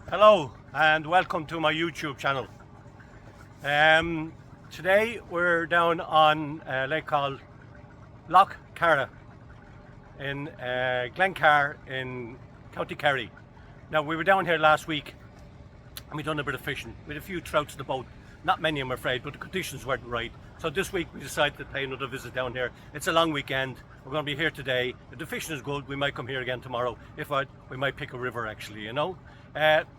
Hello and welcome to my YouTube channel. Today we're down on a lake called Loch Caragh in Glencar in County Kerry. Now we were down here last week and we done a bit of fishing. We had a few trouts in the boat, not many I'm afraid, but the conditions weren't right. So this week we decided to pay another visit down here. It's a long weekend. We're going to be here today. If the fishing is good, we might come here again tomorrow. If not, we might pick a river actually, you know.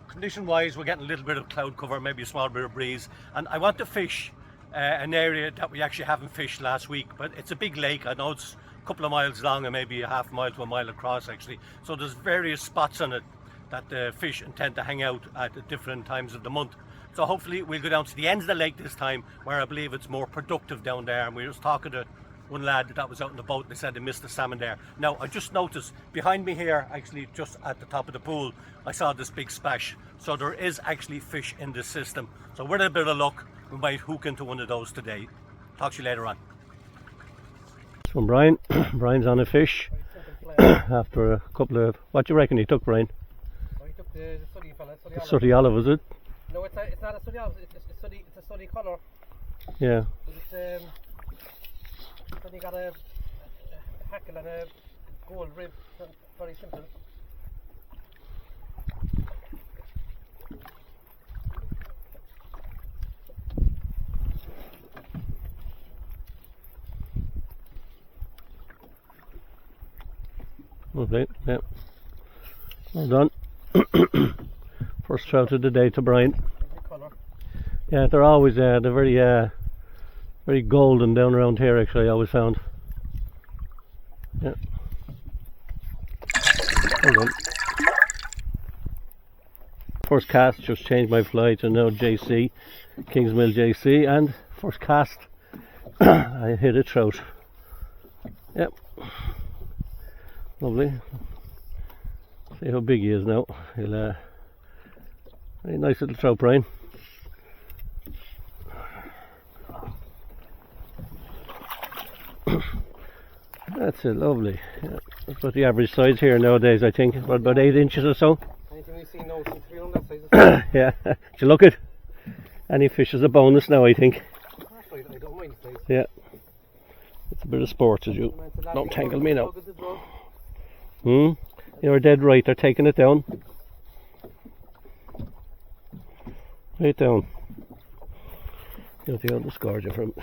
Condition wise, we're getting a little bit of cloud cover, maybe a small bit of breeze, and I want to fish an area that we actually haven't fished last week, but it's a big lake. I know it's a couple of miles long and maybe a half mile to a mile across actually, so there's various spots on it that the fish intend to hang out at different times of the month. So hopefully we'll go down to the end of the lake this time, where I believe it's more productive down there. And we were just talking to one lad that was out in the boat and they said they missed the salmon there. Now I just noticed behind me here, actually just at the top of the pool, I saw this big splash. So there is actually fish in this system. So with a bit of luck, we might hook into one of those today. Talk to you later on. So Brian, Brian's on a fish after a couple of, what do you reckon he took, Brian? Well, he took the sooty fella, Sooty olive, is it? No, it's not a sooty olive, it's a sooty colour. Yeah. But it's got a hackle and a gold rib, very simple. Okay, yeah. Well done. First trout of the day to Brian. Yeah, they're always they're very golden down around here actually, I always found. Yeah. Well done. First cast, just changed my fly to now JC, Kingsmill JC, and first cast I hit a trout. Yep. Lovely. See how big he is now. He'll very nice little trout, Brian. That's it, lovely. Yeah, that's what the average size here nowadays, I think. What, about 8 inches or so? Anything we've seen now since we're on that size. Yeah. Did you look it? Any fish is a bonus now, I think. I don't mind the size. Yeah. It's a bit of sport to do. Don't tangle me now. You're dead right, they're taking it down. Right down. Get the other scourger from.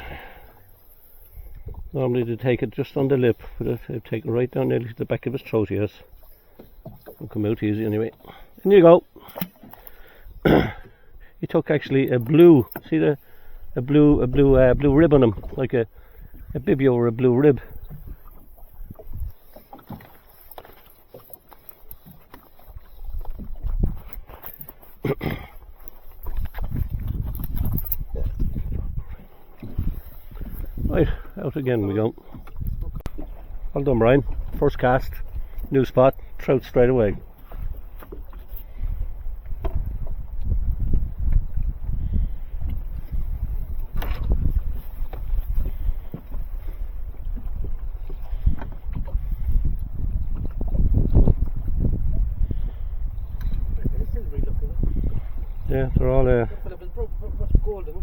Normally they take it just on the lip, but they've taken right down nearly to the back of his throat, yes. It'll come out easy anyway. In you go. He took actually a blue, see a blue rib on him, like a bibby or a blue rib. Right, out again we go. Well done, Brian. First cast, new spot, trout straight away. Yeah, they're all golden.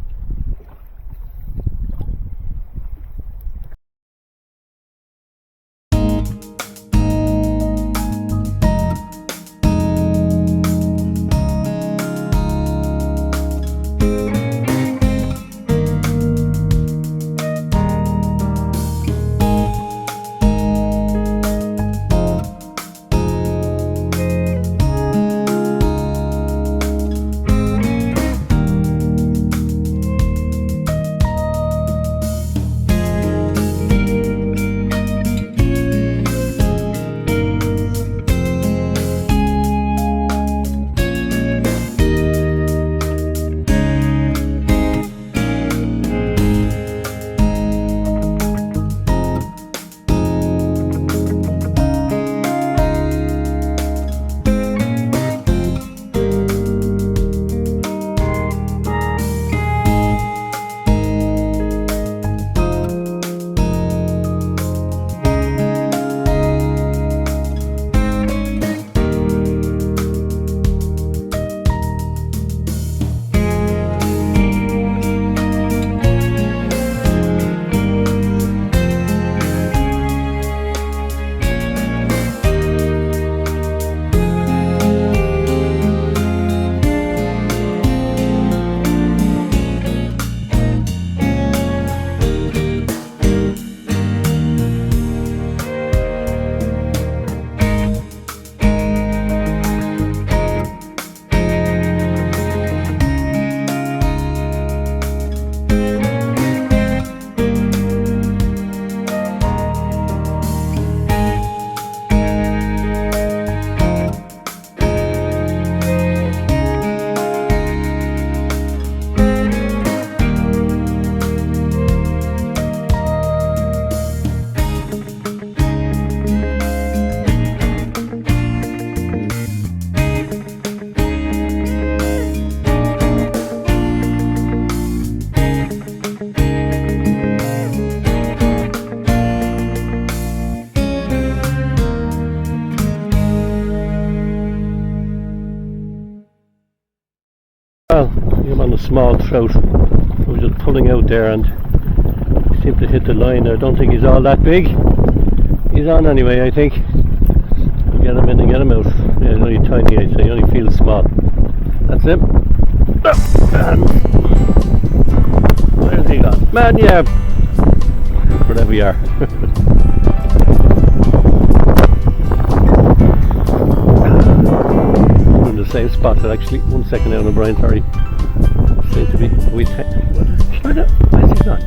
I'm on a small trout. I was just pulling out there and he seemed to hit the line. I don't think he's all that big. He's on anyway, I think. I'll get him in and get him out. Yeah, he's only tiny, I'd say. He only feels small. That's him. And where's he gone? Man, yeah. Wherever you are. We're in the same spot actually. 1 second now, Brian, sorry. Seem to be. Where's he gone?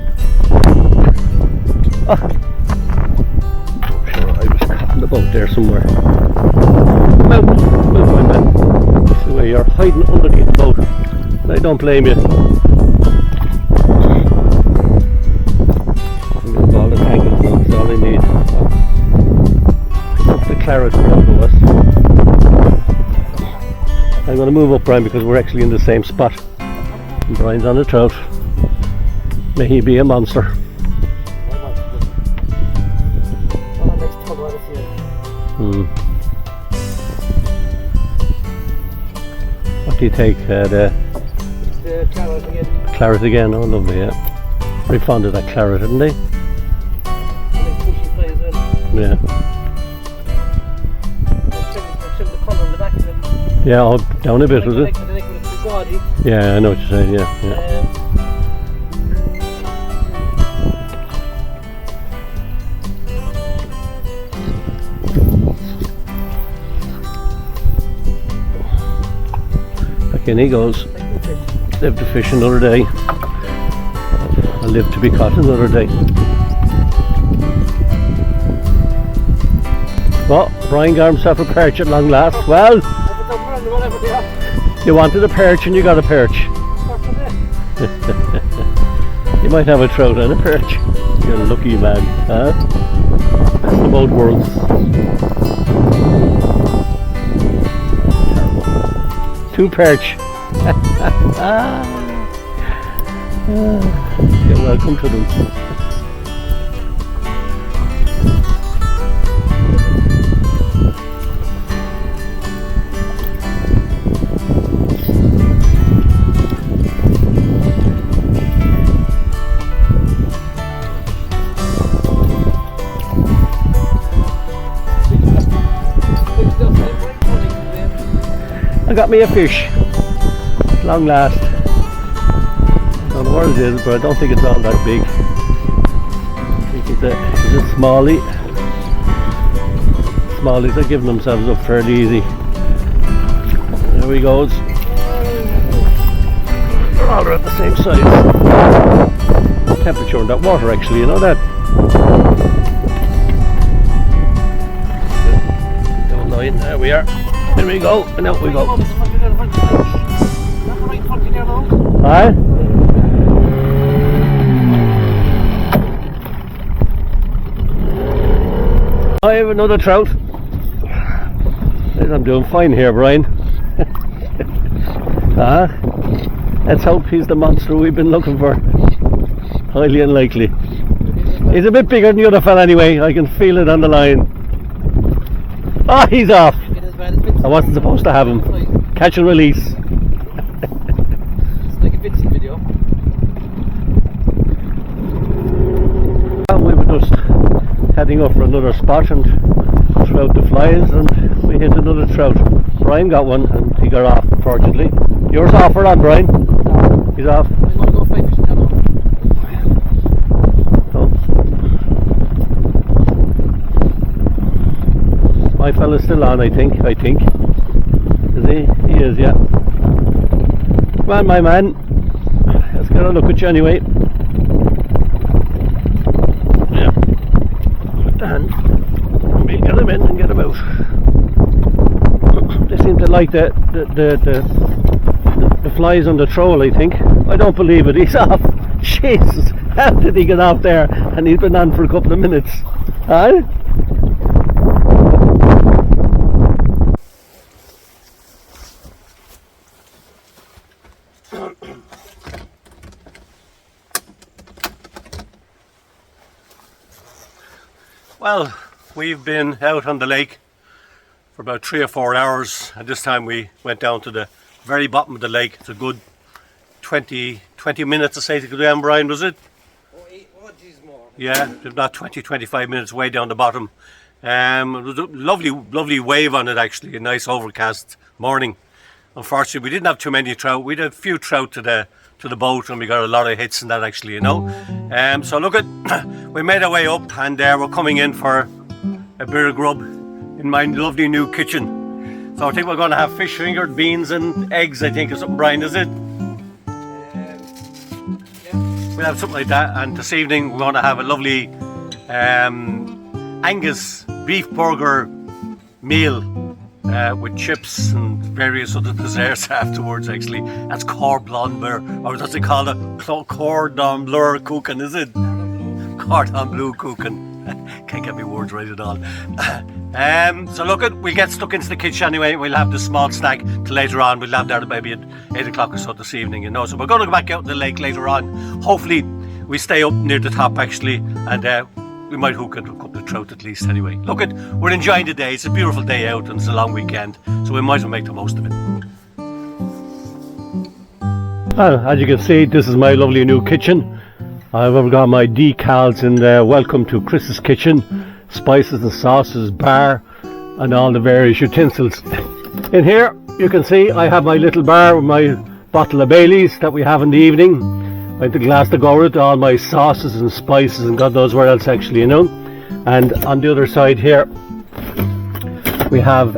Oh. I'm sure I was caught in the boat there somewhere. Move, my man. That's the way you're hiding underneath the boat. And I don't blame you. All the tangles, that's all I need. Pick up the claret of us. I'm going to move up, Brian, because we're actually in the same spot. And Brian's on a trout. May he be a monster. What do you take? The claret again. Claret again, oh lovely, yeah. Very fond of that claret, isn't they? Yeah. Yeah, oh, down a bit, was it? Yeah, I know what you're saying, yeah. Back in he goes. Live to fish another day. I'll live to be caught another day. Well, Brian got himself a perch at long last. Well, you wanted a perch and you got a perch. You might have a trout and a perch. You're a lucky man, huh? Best of both worlds. Two perch. You're welcome to them. I got me a fish, long last. I don't know what it is, but I don't think it's all that big. I think it's a smallie. Smallies are giving themselves up fairly easy. There he goes. They're all at the same size. Temperature in that water actually, you know that? Don't line, there we are. There we go, and out we go. Aye? I have another trout. I'm doing fine here, Brian. Let's hope he's the monster we've been looking for. Highly unlikely. He's a bit bigger than the other fella anyway. I can feel it on the line. Oh, he's off. I wasn't supposed to have him. Catch and release. It's like a Vincent video. Well, we were just heading up for another spot and threw out the flies and we hit another trout. Brian got one and he got off, unfortunately. Yours off or on, Brian? He's off. I want to go fly fishing now. My fella's still on, I think. Is he? He is, yeah. Come on, my man. Let's get a look at you anyway. Yeah. Put the hand. We'll get him in and get him out. They seem to like the flies on the troll, I think. I don't believe it. He's off. Jesus. How did he get off there? And he's been on for a couple of minutes. Huh? Well, we've been out on the lake for about 3 or 4 hours, and this time we went down to the very bottom of the lake. It's a good 20 minutes to say to go down, Brian, was it? Oh, geez, more. Yeah, about 25 minutes way down the bottom. It was a lovely wave on it actually, a nice overcast morning. Unfortunately, we didn't have too many trout. We had a few trout to the boat, and we got a lot of hits in that actually, you know. So look at, we made our way up, and we're coming in for a bit of grub in my lovely new kitchen. So I think we're going to have fish fingered, beans and eggs, I think, or something, Brian, is it? Yeah. We'll have something like that, and this evening we're going to have a lovely Angus beef burger meal with chips and various other desserts afterwards actually. That's cordon bleu, or what's it called? Cordon bleu cooking, is it? Cordon bleu cooking. Can't get my words right at all. So look, we'll get stuck into the kitchen anyway. We'll have the small snack till later on. We'll have that maybe at 8 o'clock or so this evening, you know. So we're going to go back out in the lake later on. Hopefully we stay up near the top actually, and we might hook a couple of trout at least anyway. Look, we're enjoying the day. It's a beautiful day out and it's a long weekend, so we might as well make the most of it. Well, as you can see, this is my lovely new kitchen. I've got my decals in there. Welcome to Chris's kitchen. Spices and sauces, bar, and all the various utensils. In here, you can see I have my little bar with my bottle of Baileys that we have in the evening. I have the glass to go with it, all my sauces and spices and God knows where else actually, you know. And on the other side here, we have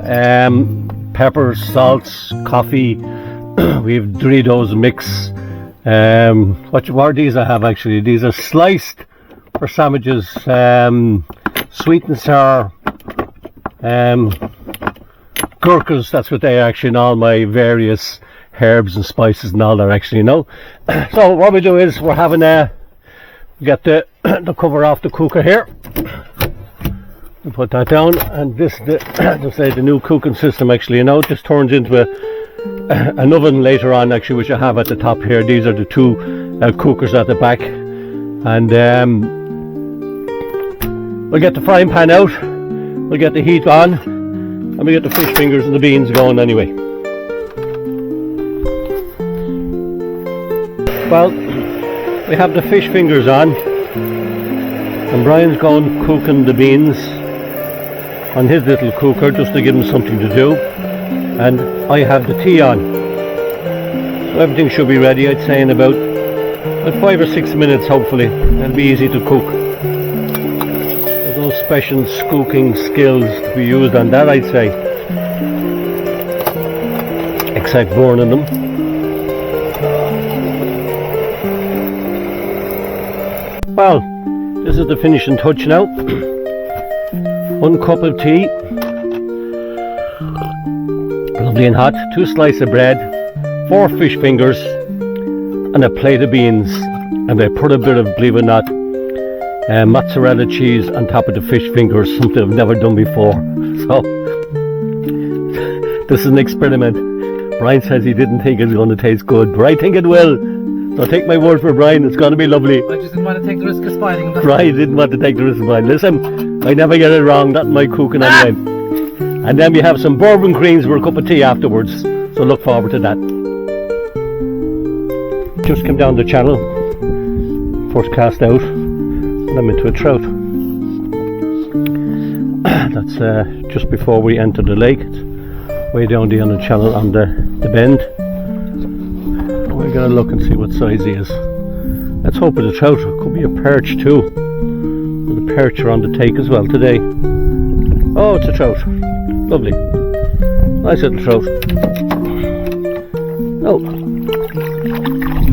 peppers, salts, coffee. We have Doritos mix. What are these I have actually? These are sliced for sandwiches, sweet and sour, gurkhas, that's what they are actually, and all my various herbs and spices and all that actually, you know. So what we do is we're having get the cover off the cooker here. We put that down, and this the new cooking system actually, you know. It just turns into an oven later on actually, which I have at the top here. These are the two cookers at the back, and we'll get the frying pan out, we'll get the heat on, and we get the fish fingers and the beans going anyway. Well, we have the fish fingers on, and Brian's going cooking the beans on his little cooker just to give him something to do, and I have the tea on. So everything should be ready, I'd say, in about 5 or 6 minutes hopefully. It'll be easy to cook. There's no special cooking skills to be used on that, I'd say, except burning them. Well, this is the finishing touch now. 1 cup of tea, lovely and hot, 2 slices of bread, 4 fish fingers, and a plate of beans. And I put a bit of, believe it or not, mozzarella cheese on top of the fish fingers, something I've never done before. So, this is an experiment. Brian says he didn't think it was going to taste good, but I think it will. So take my word for Brian, it's going to be lovely. I just didn't want to take the risk of spoiling them. Brian didn't want to take the risk of spoiling. Listen, I never get it wrong, not in my cooking anyway. And then we have some bourbon creams for a cup of tea afterwards, so look forward to that. Just came down the channel, first cast out, and I'm into a trout. That's just before we enter the lake. It's way down the end of the channel on the bend. We're going to look and see what size he is. Let's hope it's a trout. It could be a perch too. The perch are on the take as well today. Oh, it's a trout. Lovely. Nice little trout. Oh,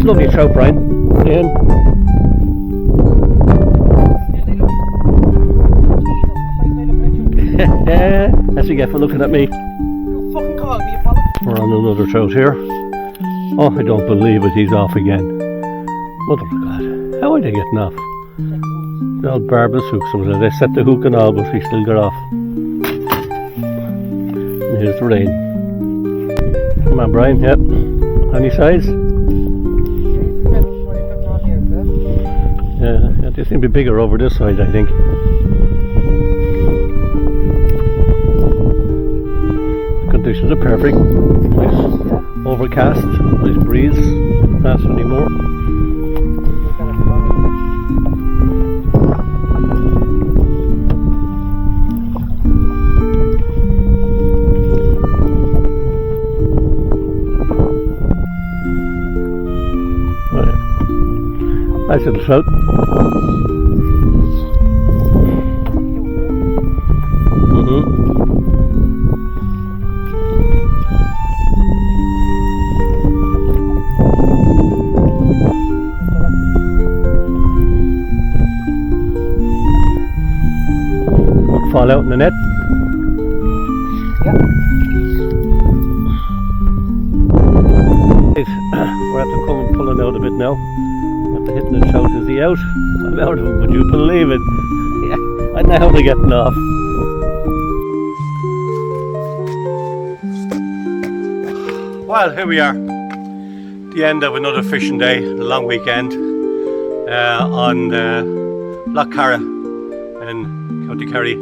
lovely trout, Brian. In. That's what you get for looking at me. You fucking called me, you bollock. We're on another trout here. Oh, I don't believe it, he's off again. Mother of God, how are they getting off? The old barbless hooks over there. They set the hook and all, but he still got off. And here's the rain. Come on, Brian, yep. Any size? Yeah, they seem to be bigger over this side, I think. Conditions are perfect. Nice overcast, nice breeze. pass anymore. Nice little trout. Won't fall out in the net. Yeah. We're at the coming pulling out a bit now. After hitting the trout, is he out? I'm out of him, would you believe it? Yeah, I know how they're getting off. Well, here we are. The end of another fishing day, a long weekend on Loch Caragh in County Kerry.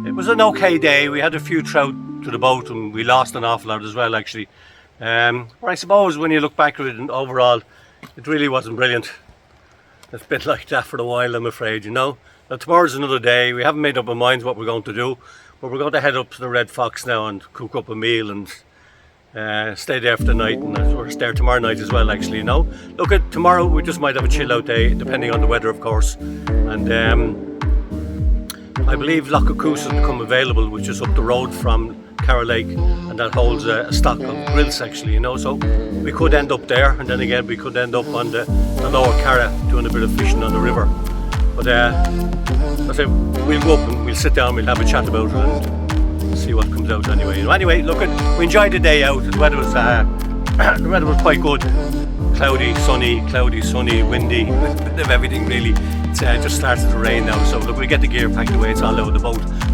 It was an okay day. We had a few trout to the boat and we lost an awful lot as well, actually. But I suppose when you look back at it and overall, it really wasn't brilliant. It's been like that for a while, I'm afraid, you know. Now, tomorrow's another day. We haven't made up our minds what we're going to do, but we're going to head up to the Red Fox now and cook up a meal and stay there for the night, and we're there tomorrow night as well, actually, you know. Look, at tomorrow we just might have a chill out day, depending on the weather, of course. And I believe Loch has become available, which is up the road from Caragh Lake, and that holds a stock of grills, actually, you know. So we could end up there, and then again we could end up on the lower Caragh doing a bit of fishing on the river. But I say we'll go up and we'll sit down, we'll have a chat about it and see what comes out anyway. You know, anyway, look, we enjoyed the day out. The weather was quite good. Cloudy, sunny, windy, a bit of everything really. It's just started to rain now, so look, we'll get the gear packed away. It's all out of the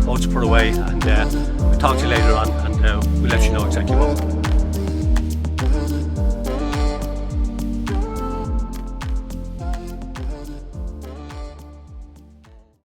boat's put away, and we'll talk to you later on, and we'll let you know exactly what